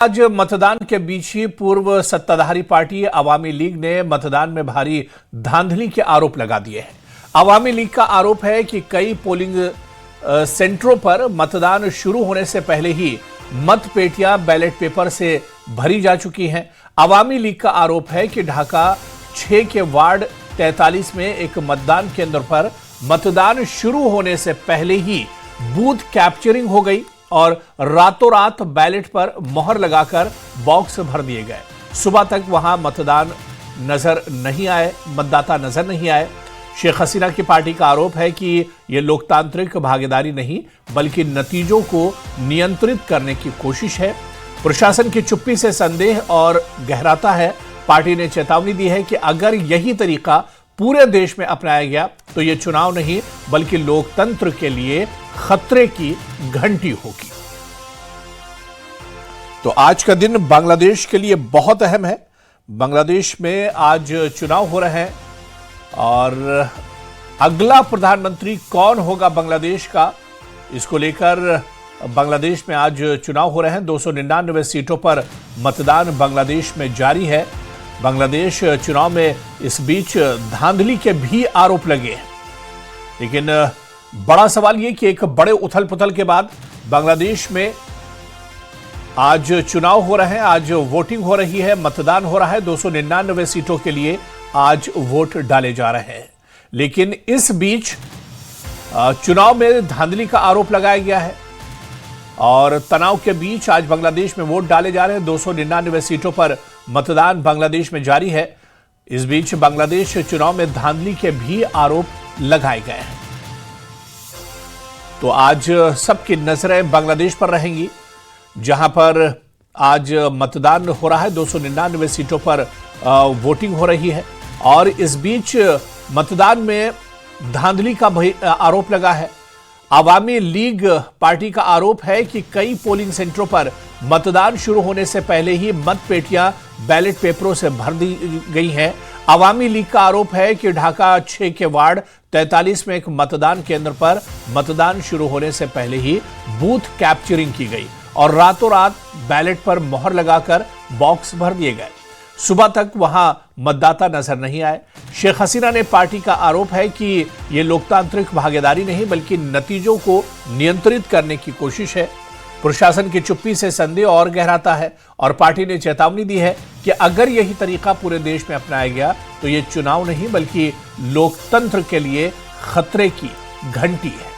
आज मतदान के बीच ही पूर्व सत्ताधारी पार्टी अवामी लीग ने मतदान में भारी धांधली के आरोप लगा दिए हैं। अवामी लीग का आरोप है कि कई पोलिंग सेंटरों पर मतदान शुरू होने से पहले ही मतपेटियां बैलेट पेपर से भरी जा चुकी हैं। अवामी लीग का आरोप है कि ढाका 6 के वार्ड 43 में एक मतदान केंद्र पर मतदान शुरू होने से पहले ही बूथ कैप्चरिंग हो गई और रातों रात बैलेट पर मोहर लगाकर बॉक्स भर दिए गए। सुबह तक वहां मतदाता नजर नहीं आए। शेख हसीना की पार्टी का आरोप है कि यह लोकतांत्रिक भागीदारी नहीं बल्कि नतीजों को नियंत्रित करने की कोशिश है। प्रशासन की चुप्पी से संदेह और गहराता है। पार्टी ने चेतावनी दी है कि अगर यही तरीका पूरे देश में अपनाया गया तो यह चुनाव नहीं बल्कि लोकतंत्र के लिए खतरे की घंटी होगी। तो आज का दिन बांग्लादेश के लिए बहुत अहम है। बांग्लादेश में आज चुनाव हो रहे हैं और अगला प्रधानमंत्री कौन होगा बांग्लादेश का, इसको लेकर बांग्लादेश में आज चुनाव हो रहे हैं। 299 सीटों पर मतदान बांग्लादेश में जारी है। बांग्लादेश चुनाव में इस बीच धांधली के भी आरोप लगे हैं, लेकिन बड़ा सवाल यह कि एक बड़े उथल पुथल के बाद बांग्लादेश में आज चुनाव हो रहे हैं, आज वोटिंग हो रही है, मतदान हो रहा है। 299 सीटों के लिए आज वोट डाले जा रहे हैं, लेकिन इस बीच चुनाव में धांधली का आरोप लगाया गया है और तनाव के बीच आज बांग्लादेश में वोट डाले जा रहे हैं। 299 सीटों पर मतदान बांग्लादेश में जारी है। इस बीच बांग्लादेश चुनाव में धांधली के भी आरोप लगाए गए हैं। तो आज सबकी नजरें बांग्लादेश पर रहेंगी, जहां पर आज मतदान हो रहा है। 299 सीटों पर वोटिंग हो रही है और इस बीच मतदान में धांधली का आरोप लगा है। अवामी लीग पार्टी का आरोप है कि कई पोलिंग सेंटरों पर मतदान शुरू होने से पहले ही मतपेटियां बैलेट पेपरों से भर दी गई हैं। अवामी लीग का आरोप है कि ढाका 6 के वार्ड 43 में एक मतदान केंद्र पर मतदान शुरू होने से पहले ही बूथ कैप्चरिंग की गई और रातों रात बैलेट पर मोहर लगाकर बॉक्स भर दिए गए। सुबह तक वहां मतदाता नजर नहीं आए। शेख हसीना ने पार्टी का आरोप है कि यह लोकतांत्रिक भागीदारी नहीं बल्कि नतीजों को नियंत्रित करने की कोशिश है। प्रशासन की चुप्पी से संदेह और गहराता है और पार्टी ने चेतावनी दी है कि अगर यही तरीका पूरे देश में अपनाया गया तो यह चुनाव नहीं बल्कि लोकतंत्र के लिए खतरे की घंटी है।